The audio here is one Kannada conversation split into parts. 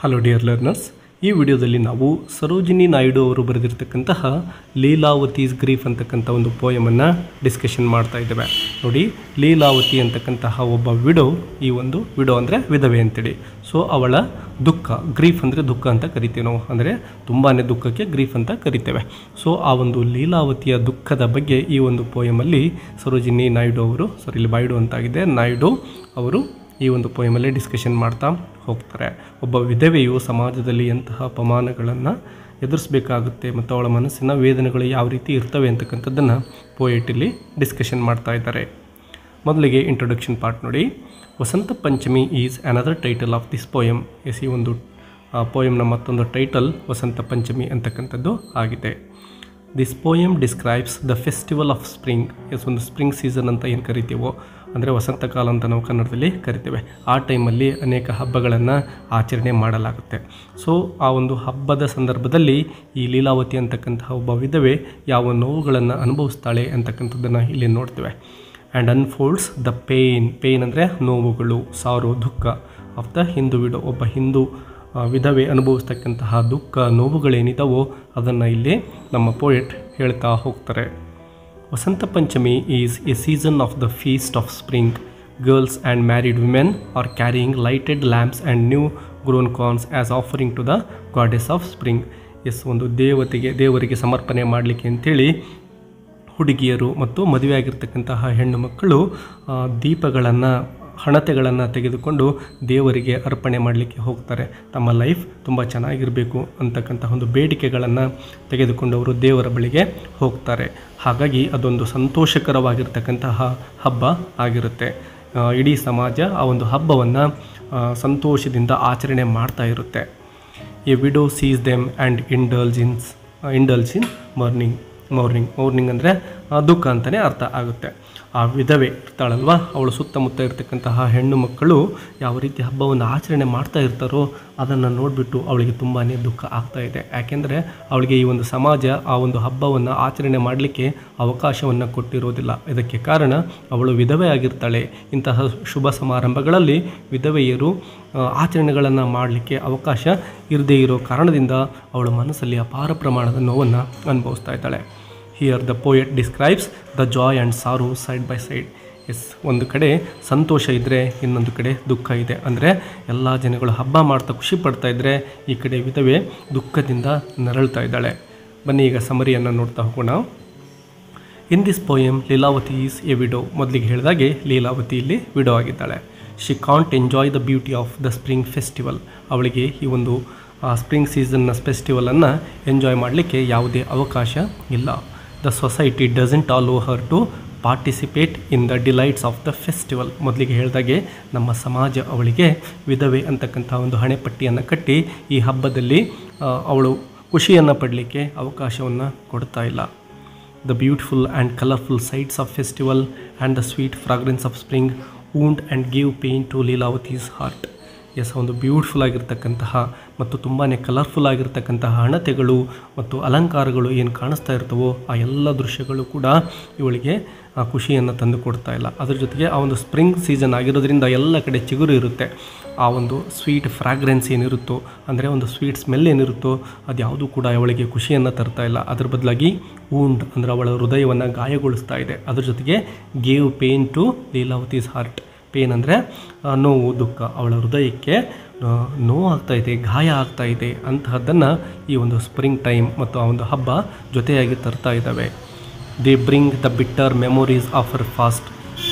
ಹಲೋ ಡಿಯರ್ ಲರ್ನರ್ಸ್, ಈ ವಿಡಿಯೋದಲ್ಲಿ ನಾವು ಸರೋಜಿನಿ ನಾಯ್ಡು ಅವರು ಬರೆದಿರ್ತಕ್ಕಂತಹ ಲೀಲಾವತೀಸ್ ಗ್ರೀಫ್ ಅಂತಕ್ಕಂಥ ಒಂದು ಪೋಯಮನ್ನು ಡಿಸ್ಕಷನ್ ಮಾಡ್ತಾ ಇದ್ದೇವೆ. ನೋಡಿ, ಲೀಲಾವತಿ ಅಂತಕ್ಕಂತಹ ಒಬ್ಬ ವಿಡೋ, ಈ ಒಂದು ವಿಡೋ ಅಂದರೆ ವಿಧವೆ ಅಂತೇಳಿ. ಸೊ ಅವಳ ದುಃಖ, ಗ್ರೀಫ್ ಅಂದರೆ ದುಃಖ ಅಂತ ಕರಿತೀವಿ ನಾವು, ಅಂದರೆ ತುಂಬಾ ದುಃಖಕ್ಕೆ ಗ್ರೀಫ್ ಅಂತ ಕರಿತೇವೆ. ಸೊ ಆ ಒಂದು ಲೀಲಾವತಿಯ ದುಃಖದ ಬಗ್ಗೆ ಈ ಒಂದು ಪೋಯಮಲ್ಲಿ ಸರೋಜಿನಿ ನಾಯ್ಡು ಅವರು, ಇಲ್ಲಿ ಬಾಯ್ಡು ಅಂತಾಗಿದೆ, ನಾಯ್ಡು ಅವರು ಈ ಒಂದು ಪೋಯಮಲ್ಲಿ ಡಿಸ್ಕಷನ್ ಮಾಡ್ತಾ ಹೋಗ್ತಾರೆ. ಒಬ್ಬ ವಿಧವೆಯು ಸಮಾಜದಲ್ಲಿ ಎಂತಹ ಅಪಮಾನಗಳನ್ನು ಎದುರಿಸಬೇಕಾಗುತ್ತೆ ಮತ್ತು ಅವಳ ಮನಸ್ಸಿನ ವೇದನೆಗಳು ಯಾವ ರೀತಿ ಇರ್ತವೆ ಅಂತಕ್ಕಂಥದ್ದನ್ನು ಪೋಯೆಟಲ್ಲಿ ಡಿಸ್ಕಷನ್ ಮಾಡ್ತಾ ಇದ್ದಾರೆ. ಮೊದಲಿಗೆ ಇಂಟ್ರೊಡಕ್ಷನ್ ಪಾರ್ಟ್ ನೋಡಿ. Vasant Panchami is another title of this poem. ಈ ಒಂದು ಪೋಯಮ್ನ ಮತ್ತೊಂದು ಟೈಟಲ್ ವಸಂತ ಪಂಚಮಿ ಅಂತಕ್ಕಂಥದ್ದು ಆಗಿದೆ. This poem describes the festival of spring. ಒಂದು ಸ್ಪ್ರಿಂಗ್ ಸೀಸನ್ ಅಂತ ಏನು ಕರಿತೀವೋ, ಅಂದರೆ ವಸಂತ ಕಾಲ ಅಂತ ನಾವು ಕನ್ನಡದಲ್ಲಿ ಕರಿತೇವೆ. ಆ ಟೈಮಲ್ಲಿ ಅನೇಕ ಹಬ್ಬಗಳನ್ನು ಆಚರಣೆ ಮಾಡಲಾಗುತ್ತೆ. ಸೊ ಆ ಒಂದು ಹಬ್ಬದ ಸಂದರ್ಭದಲ್ಲಿ ಈ ಲೀಲಾವತಿ ಅಂತಕ್ಕಂತಹ ಒಬ್ಬ ವಿಧವೆ ಯಾವ ನೋವುಗಳನ್ನು ಅನುಭವಿಸ್ತಾಳೆ ಅಂತಕ್ಕಂಥದ್ದನ್ನು ಇಲ್ಲಿ ನೋಡ್ತೇವೆ. ಆ್ಯಂಡ್ ಅನ್ಫೋಲ್ಡ್ಸ್ ದ ಪೇನ್ ಅಂದರೆ ನೋವುಗಳು, ಸಾರೋ, ದುಃಖ ಆಫ್ ದ ಹಿಂದೂ ವಿಡೋ. ಒಬ್ಬ ಹಿಂದೂ ವಿಧವೆ ಅನುಭವಿಸ್ತಕ್ಕಂತಹ ದುಃಖ, ನೋವುಗಳೇನಿದಾವೋ ಅದನ್ನು ಇಲ್ಲಿ ನಮ್ಮ ಪೋಯೆಟ್ ಹೇಳ್ತಾ ಹೋಗ್ತಾರೆ. Vasant Panchami is a season of the feast of spring. Girls and married women are carrying lighted lamps and new grown corns as offering to the goddess of spring. ಒಂದು ದೇವರಿಗೆ ಸಮರ್ಪಣೆ ಮಾಡಲಿಕ್ಕೆ ಅಂಥೇಳಿ ಹುಡುಗಿಯರು ಮತ್ತು ಮದುವೆಯಾಗಿರ್ತಕ್ಕಂತಹ ಹೆಣ್ಣು ಮಕ್ಕಳು ದೀಪಗಳನ್ನು, ಹಣತೆಗಳನ್ನು ತೆಗೆದುಕೊಂಡು ದೇವರಿಗೆ ಅರ್ಪಣೆ ಮಾಡಲಿಕ್ಕೆ ಹೋಗ್ತಾರೆ. ತಮ್ಮ ಲೈಫ್ ತುಂಬ ಚೆನ್ನಾಗಿರಬೇಕು ಅಂತಕ್ಕಂಥ ಒಂದು ಬೇಡಿಕೆಗಳನ್ನು ತೆಗೆದುಕೊಂಡು ಅವರು ದೇವರ ಬಳಿಗೆ ಹೋಗ್ತಾರೆ. ಹಾಗಾಗಿ ಅದೊಂದು ಸಂತೋಷಕರವಾಗಿರ್ತಕ್ಕಂತಹ ಹಬ್ಬ ಆಗಿರುತ್ತೆ. ಇಡೀ ಸಮಾಜ ಆ ಒಂದು ಹಬ್ಬವನ್ನು ಸಂತೋಷದಿಂದ ಆಚರಣೆ ಮಾಡ್ತಾ ಇರುತ್ತೆ. A widow sees them and indulge in mourning ಅಂದರೆ ದುಃಖ ಅಂತಲೇ ಅರ್ಥ ಆಗುತ್ತೆ. ಆ ವಿಧವೆ ಇರ್ತಾಳಲ್ವ, ಅವಳು ಸುತ್ತಮುತ್ತ ಇರತಕ್ಕಂತಹ ಹೆಣ್ಣು ಮಕ್ಕಳು ಯಾವ ರೀತಿ ಹಬ್ಬವನ್ನು ಆಚರಣೆ ಮಾಡ್ತಾ ಇರ್ತಾರೋ ಅದನ್ನು ನೋಡಿಬಿಟ್ಟು ಅವಳಿಗೆ ತುಂಬಾ ದುಃಖ ಆಗ್ತಾ ಇದೆ. ಯಾಕೆಂದರೆ ಅವಳಿಗೆ ಈ ಒಂದು ಸಮಾಜ ಆ ಒಂದು ಹಬ್ಬವನ್ನು ಆಚರಣೆ ಮಾಡಲಿಕ್ಕೆ ಅವಕಾಶವನ್ನು ಕೊಟ್ಟಿರೋದಿಲ್ಲ. ಇದಕ್ಕೆ ಕಾರಣ ಅವಳು ವಿಧವೆ ಆಗಿರ್ತಾಳೆ. ಇಂತಹ ಶುಭ ಸಮಾರಂಭಗಳಲ್ಲಿ ವಿಧವೆಯರು ಆಚರಣೆಗಳನ್ನು ಮಾಡಲಿಕ್ಕೆ ಅವಕಾಶ ಇರದೇ ಇರೋ ಕಾರಣದಿಂದ ಅವಳ ಮನಸ್ಸಲ್ಲಿ ಅಪಾರ ಪ್ರಮಾಣದ ನೋವನ್ನು ಅನುಭವಿಸ್ತಾ ಇದ್ದಾಳೆ. Here the poet describes the joy and sorrow side by side. ಒಂದು ಕಡೆ ಸಂತೋಷ ಇದ್ದರೆ ಇನ್ನೊಂದು ಕಡೆ ದುಃಖ ಇದೆ. ಅಂದರೆ ಎಲ್ಲ ಜನಗಳು ಹಬ್ಬ ಮಾಡ್ತಾ ಖುಷಿ ಪಡ್ತಾ ಇದ್ದರೆ ಈ ಕಡೆ ವಿಧವೆ ದುಃಖದಿಂದ ನರಳ್ತಾ ಇದ್ದಾಳೆ. ಬನ್ನಿ ಈಗ ಸಮರಿಯನ್ನು ನೋಡ್ತಾ ಹೋಗೋಣ. In this poem Leelavati is a widow. ಮೊದಲಿಗೆ ಹೇಳಿದಾಗೆ ಲೀಲಾವತಿ ಇಲ್ಲಿ ವಿಡೋ ಆಗಿದ್ದಾಳೆ. She can't enjoy the beauty of the spring festival. ಅವಳಿಗೆ ಈ ಒಂದು ಸ್ಪ್ರಿಂಗ್ ಸೀಸನ್ನ ಫೆಸ್ಟಿವಲನ್ನು ಎಂಜಾಯ್ ಮಾಡಲಿಕ್ಕೆ ಯಾವುದೇ ಅವಕಾಶ ಇಲ್ಲ. The society doesn't allow her to participate in the delights of the festival. ಮೊದಲಿಗೆ ಹೇಳಿದಾಗೆ ನಮ್ಮ ಸಮಾಜ ಅವಳಿಗೆ ವಿಧವೆ ಅಂತಕ್ಕಂಥ ಒಂದು ಹಣೆಪಟ್ಟಿಯನ್ನು ಕಟ್ಟಿ ಈ ಹಬ್ಬದಲ್ಲಿ ಅವಳು ಖುಷಿಯನ್ನು ಪಡಲಿಕ್ಕೆ ಅವಕಾಶವನ್ನು ಕೊಡ್ತಾ ಇಲ್ಲ. The beautiful and colourful sights of festival and the sweet fragrance of spring wound and give pain to Leelavati's heart. ಒಂದು ಬ್ಯೂಟಿಫುಲ್ ಆಗಿರ್ತಕ್ಕಂತಹ ಮತ್ತು ತುಂಬಾ ಕಲರ್ಫುಲ್ ಆಗಿರ್ತಕ್ಕಂತಹ ಹಣತೆಗಳು ಮತ್ತು ಅಲಂಕಾರಗಳು ಏನು ಕಾಣಿಸ್ತಾ ಇರ್ತವೋ ಆ ಎಲ್ಲ ದೃಶ್ಯಗಳು ಕೂಡ ಇವಳಿಗೆ ಖುಷಿಯನ್ನು ತಂದು ಕೊಡ್ತಾ ಇಲ್ಲ. ಅದ್ರ ಜೊತೆಗೆ ಆ ಒಂದು ಸ್ಪ್ರಿಂಗ್ ಸೀಸನ್ ಆಗಿರೋದ್ರಿಂದ ಎಲ್ಲ ಕಡೆ ಚಿಗುರು ಇರುತ್ತೆ. ಆ ಒಂದು ಸ್ವೀಟ್ ಫ್ರಾಗ್ರೆನ್ಸ್ ಏನಿರುತ್ತೋ, ಅಂದರೆ ಒಂದು ಸ್ವೀಟ್ ಸ್ಮೆಲ್ ಏನಿರುತ್ತೋ ಅದು ಯಾವುದೂ ಕೂಡ ಅವಳಿಗೆ ಖುಷಿಯನ್ನು ತರ್ತಾ ಇಲ್ಲ. ಅದ್ರ ಬದಲಾಗಿ ವೂಂಡ್ ಅಂದರೆ ಅವಳ ಹೃದಯವನ್ನು ಗಾಯಗೊಳಿಸ್ತಾ ಇದೆ. ಅದ್ರ ಜೊತೆಗೆ gave pain to Leelavati's heart. Pain ಅಂದರೆ ನೋವು, ದುಃಖ, ಅವಳ ಹೃದಯಕ್ಕೆ ನೋವು ಆಗ್ತಾ ಇದೆ, ಗಾಯ ಆಗ್ತಾ ಇದೆ. ಅಂತಹದ್ದನ್ನು ಈ ಒಂದು ಸ್ಪ್ರಿಂಗ್ ಟೈಮ್ ಮತ್ತು ಆ ಒಂದು ಹಬ್ಬ ಜೊತೆಯಾಗಿ ತರ್ತಾ ಇದ್ದಾವೆ. They bring the bitter memories of her fast.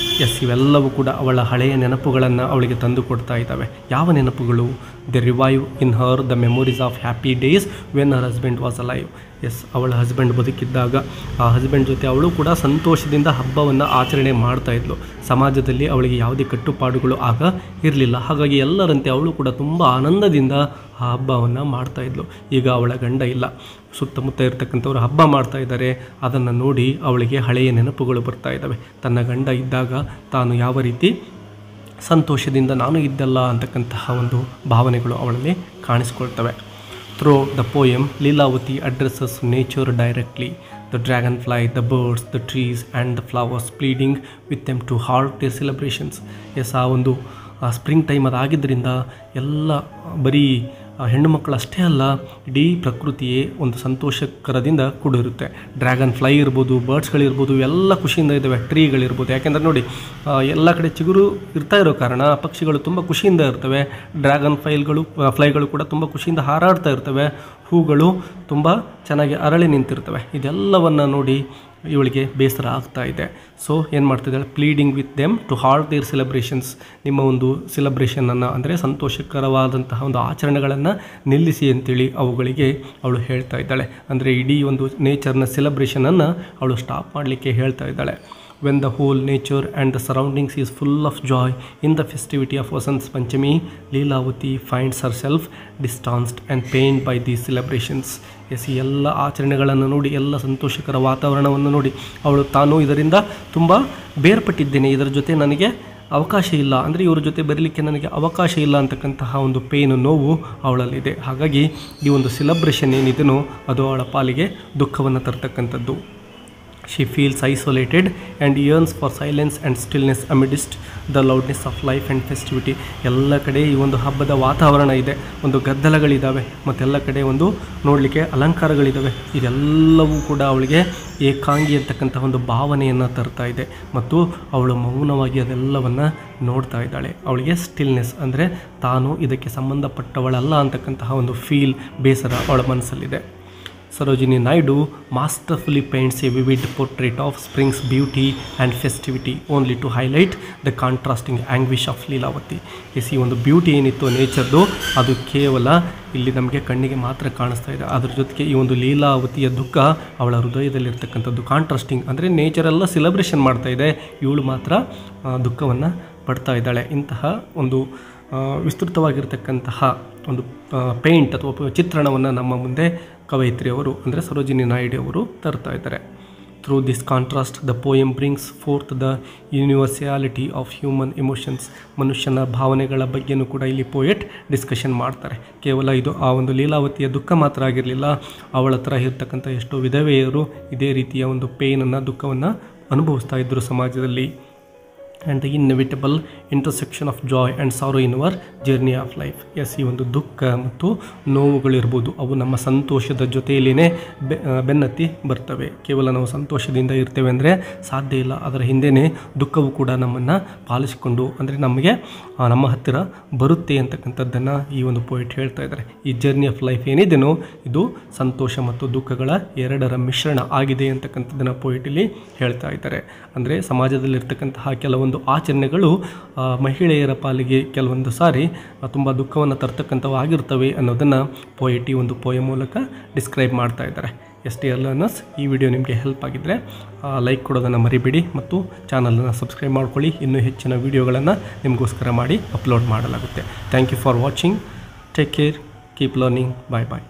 ಇವೆಲ್ಲವೂ ಕೂಡ ಅವಳ ಹಳೆಯ ನೆನಪುಗಳನ್ನು ಅವಳಿಗೆ ತಂದು ಕೊಡ್ತಾ ಇದ್ದಾವೆ. ಯಾವ ನೆನಪುಗಳು? They revive in her the memories of happy days when her husband was alive. ಅವಳ ಹಸ್ಬೆಂಡ್ ಬದುಕಿದ್ದಾಗ ಆ ಹಸ್ಬೆಂಡ್ ಜೊತೆ ಅವಳು ಕೂಡ ಸಂತೋಷದಿಂದ ಹಬ್ಬವನ್ನು ಆಚರಣೆ ಮಾಡ್ತಾ ಇದ್ಲು. ಸಮಾಜದಲ್ಲಿ ಅವಳಿಗೆ ಯಾವುದೇ ಕಟ್ಟುಪಾಡುಗಳು ಆಗ ಇರಲಿಲ್ಲ. ಹಾಗಾಗಿ ಎಲ್ಲರಂತೆ ಅವಳು ಕೂಡ ತುಂಬ ಆನಂದದಿಂದ ಆ ಹಬ್ಬವನ್ನು ಮಾಡ್ತಾ ಇದ್ಲು. ಈಗ ಅವಳ ಗಂಡ ಇಲ್ಲ, ಸುತ್ತಮುತ್ತ ಇರತಕ್ಕಂಥವ್ರು ಹಬ್ಬ ಮಾಡ್ತಾ ಇದ್ದಾರೆ. ಅದನ್ನು ನೋಡಿ ಅವಳಿಗೆ ಹಳೆಯ ನೆನಪುಗಳು ಬರ್ತಾ ಇದ್ದಾವೆ. ತನ್ನ ಗಂಡ ಇದ್ದಾಗ ತಾನು ಯಾವ ರೀತಿ ಸಂತೋಷದಿಂದ ನಾನು ಇದ್ದಲ್ಲ ಅಂತಕ್ಕಂತಹ ಒಂದು ಭಾವನೆಗಳು ಅವಳಲ್ಲಿ ಕಾಣಿಸ್ಕೊಳ್ತವೆ. Through the poem Leelavati addresses nature directly. The dragonfly, the birds, the trees and the flowers pleading with them to halt their celebrations. ಆ ಒಂದು ಸ್ಪ್ರಿಂಗ್ ಟೈಮ್ ಅದಾಗಿದ್ದರಿಂದ ಎಲ್ಲ ಬರೀ ಹೆಣ್ಣು ಮಕ್ಕಳು ಅಷ್ಟೇ ಅಲ್ಲ, ಇಡೀ ಪ್ರಕೃತಿಯೇ ಒಂದು ಸಂತೋಷಕರದಿಂದ ಕೂಡಿರುತ್ತೆ. ಡ್ರ್ಯಾಗನ್ ಫ್ಲೈ ಇರ್ಬೋದು, ಬರ್ಡ್ಸ್ಗಳಿರ್ಬೋದು, ಎಲ್ಲ ಖುಷಿಯಿಂದ ಇದ್ದಾವೆ. ಟ್ರೀಗಳಿರ್ಬೋದು, ಯಾಕೆಂದರೆ ನೋಡಿ ಎಲ್ಲ ಕಡೆ ಚಿಗುರು ಇರ್ತಾ ಇರೋ ಕಾರಣ ಪಕ್ಷಿಗಳು ತುಂಬ ಖುಷಿಯಿಂದ ಇರ್ತವೆ. ಡ್ರ್ಯಾಗನ್ ಫ್ಲೈಗಳು ಕೂಡ ತುಂಬ ಖುಷಿಯಿಂದ ಹಾರಾಡ್ತಾ ಇರ್ತವೆ. ಹೂಗಳು ತುಂಬ ಚೆನ್ನಾಗಿ ಅರಳಿ ನಿಂತಿರ್ತವೆ. ಇದೆಲ್ಲವನ್ನು ನೋಡಿ ಇವಳಿಗೆ ಬೇಸರ ಆಗ್ತಾ ಇದೆ. ಸೊ ಏನು ಮಾಡ್ತಿದ್ದಾಳೆ, pleading with them to halt their celebrations. ನಿಮ್ಮ ಒಂದು ಸೆಲೆಬ್ರೇಷನನ್ನು ಅಂದರೆ ಸಂತೋಷಕರವಾದಂತಹ ಒಂದು ಆಚರಣೆಗಳನ್ನು ನಿಲ್ಲಿಸಿ ಅಂತೇಳಿ ಅವುಗಳಿಗೆ ಅವಳು ಹೇಳ್ತಾ ಇದ್ದಾಳೆ. ಅಂದರೆ ಇಡೀ ಒಂದು ನೇಚರ್ನ ಸೆಲೆಬ್ರೇಷನನ್ನು ಅವಳು ಸ್ಟಾಪ್ ಮಾಡಲಿಕ್ಕೆ ಹೇಳ್ತಾ ಇದ್ದಾಳೆ. When the whole nature and the surroundings is full of joy in the festivity of Vasant Panchami, Leelavati finds herself distanced and pained by these celebrations. Yes, ಈ ಎಲ್ಲ ಆಚರಣೆಗಳನ್ನು ನೋಡಿ, ಎಲ್ಲ ಸಂತೋಷಕರ ವಾತಾವರಣವನ್ನು ನೋಡಿ ಅವಳು ತಾನು ಇದರಿಂದ ತುಂಬ ಬೇರ್ಪಟ್ಟಿದ್ದೇನೆ, ಇದರ ಜೊತೆ ನನಗೆ ಅವಕಾಶ ಇಲ್ಲ, ಅಂದರೆ ಇವ್ರ ಜೊತೆ ಬರಲಿಕ್ಕೆ ನನಗೆ ಅವಕಾಶ ಇಲ್ಲ ಅಂತಕ್ಕಂತಹ ಒಂದು ಪೇನು, ನೋವು ಅವಳಲ್ಲಿದೆ. ಹಾಗಾಗಿ ಈ ಒಂದು ಸೆಲೆಬ್ರೇಷನ್ ಏನಿದೆಯೋ ಅದು ಅವಳ ಪಾಲಿಗೆ ದುಃಖವನ್ನು ತರ್ತಕ್ಕಂಥದ್ದು. She feels isolated and yearns for silence and stillness amidst the loudness of life and festivity. ಎಲ್ಲ ಕಡೆ ಈ ಒಂದು ಹಬ್ಬದ ವಾತಾವರಣ ಇದೆ, ಒಂದು ಗದ್ದಲಗಳಿದ್ದಾವೆ, ಮತ್ತೆಲ್ಲ ಕಡೆ ಒಂದು ನೋಡಲಿಕ್ಕೆ ಅಲಂಕಾರಗಳಿದ್ದಾವೆ. ಇದೆಲ್ಲವೂ ಕೂಡ ಅವಳಿಗೆ ಏಕಾಂಗಿ ಅಂತಕ್ಕಂಥ ಒಂದು ಭಾವನೆಯನ್ನು ತರ್ತಾ ಇದೆ. ಮತ್ತು ಅವಳು ಮೌನವಾಗಿ ಅದೆಲ್ಲವನ್ನು ನೋಡ್ತಾ ಇದ್ದಾಳೆ. ಅವಳಿಗೆ ಸ್ಟಿಲ್ನೆಸ್ ಅಂದರೆ ತಾನು ಇದಕ್ಕೆ ಸಂಬಂಧಪಟ್ಟವಳಲ್ಲ ಅಂತಕ್ಕಂತಹ ಒಂದು ಫೀಲ್, ಬೇಸರ ಅವಳ ಮನಸ್ಸಲ್ಲಿದೆ. Sarojini Naidu masterfully paints a vivid portrait of spring's beauty and festivity only to highlight the contrasting anguish of Leelavati. ಈ ಒಂದು ಬ್ಯೂಟಿ ಏನಿತ್ತು ನೇಚರ್ದು, ಅದು ಕೇವಲ ಇಲ್ಲಿ ನಮಗೆ ಕಣ್ಣಿಗೆ ಮಾತ್ರ ಕಾಣಿಸ್ತಾ ಇದೆ. ಅದ್ರ ಜೊತೆಗೆ ಈ ಒಂದು ಲೀಲಾವತಿಯ ದುಃಖ ಅವಳ ಹೃದಯದಲ್ಲಿರ್ತಕ್ಕಂಥದ್ದು. ಕಾಂಟ್ರಾಸ್ಟಿಂಗ್ ಅಂದರೆ ನೇಚರೆಲ್ಲ ಸೆಲೆಬ್ರೇಷನ್ ಮಾಡ್ತಾ ಇದೆ, ಇವಳು ಮಾತ್ರ ದುಃಖವನ್ನು ಪಡ್ತಾ ಇದ್ದಾಳೆ. ಇಂತಹ ಒಂದು ವಿಸ್ತೃತವಾಗಿರ್ತಕ್ಕಂತಹ ಒಂದು ಪೇಂಟ್ ಅಥವಾ ಚಿತ್ರಣವನ್ನು ನಮ್ಮ ಮುಂದೆ ಕವಯಿತ್ರಿಯವರು ಅಂದರೆ ಸರೋಜಿನಿ ನಾಯ್ಡು ಅವರು ತರ್ತಾ ಇದ್ದಾರೆ. Through this contrast the poem brings forth the universality of human emotions. ಮನುಷ್ಯನ ಭಾವನೆಗಳ ಬಗ್ಗೆಯೂ ಕೂಡ ಇಲ್ಲಿ ಪೋಯೆಟ್ ಡಿಸ್ಕಷನ್ ಮಾಡ್ತಾರೆ. ಕೇವಲ ಇದು ಆ ಒಂದು ಲೀಲಾವತಿಯ ದುಃಖ ಮಾತ್ರ ಆಗಿರಲಿಲ್ಲ, ಅವಳ ಥರ ಇರ್ತಕ್ಕಂಥ ಎಷ್ಟೋ ವಿಧವೆಯರು ಇದೇ ರೀತಿಯ ಒಂದು ಪೇನನ್ನು, ದುಃಖವನ್ನು ಅನುಭವಿಸ್ತಾ ಇದ್ದರು ಸಮಾಜದಲ್ಲಿ. And the inevitable intersection of joy and sorrow in our journey of life. Yes, ಈ ಒಂದು ದುಃಖ ಮತ್ತು ನೋವುಗಳಿರ್ಬೋದು, ಅವು ನಮ್ಮ ಸಂತೋಷದ ಜೊತೆಯಲ್ಲಿಯೇ ಬೆನ್ನತ್ತಿ ಬರ್ತವೆ. ಕೇವಲ ನಾವು ಸಂತೋಷದಿಂದ ಇರ್ತೇವೆ ಅಂದರೆ ಸಾಧ್ಯ ಇಲ್ಲ, ಅದರ ಹಿಂದೆಯೇ ದುಃಖವು ಕೂಡ ನಮ್ಮನ್ನು ಪಾಲಿಸಿಕೊಂಡು ಅಂದರೆ ನಮಗೆ ನಮ್ಮ ಹತ್ತಿರ ಬರುತ್ತೆ ಅಂತಕ್ಕಂಥದ್ದನ್ನು ಈ ಒಂದು ಪೋಯಿಟ್ ಹೇಳ್ತಾ ಇದ್ದಾರೆ. ಈ ಜರ್ನಿ ಆಫ್ ಲೈಫ್ ಏನಿದೆಯೋ ಇದು ಸಂತೋಷ ಮತ್ತು ದುಃಖಗಳ ಎರಡರ ಮಿಶ್ರಣ ಆಗಿದೆ ಅಂತಕ್ಕಂಥದ್ದನ್ನು ಪೋಯಿಟ್ ಇಲ್ಲಿ ಹೇಳ್ತಾ ಇದ್ದಾರೆ. ಅಂದರೆ ಸಮಾಜದಲ್ಲಿರ್ತಕ್ಕಂತಹ ಕೆಲವೊಂದು ಆಚರಣೆಗಳು ಮಹಿಳೆಯರ ಪಾಲಿಗೆ ಕೆಲವೊಂದು ಸಾರಿ ತುಂಬ ದುಃಖವನ್ನು ತರ್ತಕ್ಕಂಥವು ಆಗಿರ್ತವೆ ಅನ್ನೋದನ್ನು ಪೋಯಿಟ್ ಈ ಒಂದು ಪೋಯಮ್ ಮೂಲಕ ಡಿಸ್ಕ್ರೈಬ್ ಮಾಡ್ತಾ ಇದ್ದಾರೆ. ಡಿಯರ್ ಲರ್ನರ್ಸ್, ಈ ವಿಡಿಯೋ ನಿಮಗೆ ಹೆಲ್ಪ್ ಆಗಿದ್ದರೆ ಲೈಕ್ ಕೊಡೋದನ್ನು ಮರಿಬೇಡಿ ಮತ್ತು ಚಾನಲನ್ನು ಸಬ್ಸ್ಕ್ರೈಬ್ ಮಾಡ್ಕೊಳ್ಳಿ. ಇನ್ನೂ ಹೆಚ್ಚಿನ ವಿಡಿಯೋಗಳನ್ನು ನಿಮಗೋಸ್ಕರ ಮಾಡಿ ಅಪ್ಲೋಡ್ ಮಾಡಲಾಗುತ್ತೆ. Thank you for watching. Take care, keep learning. Bye bye.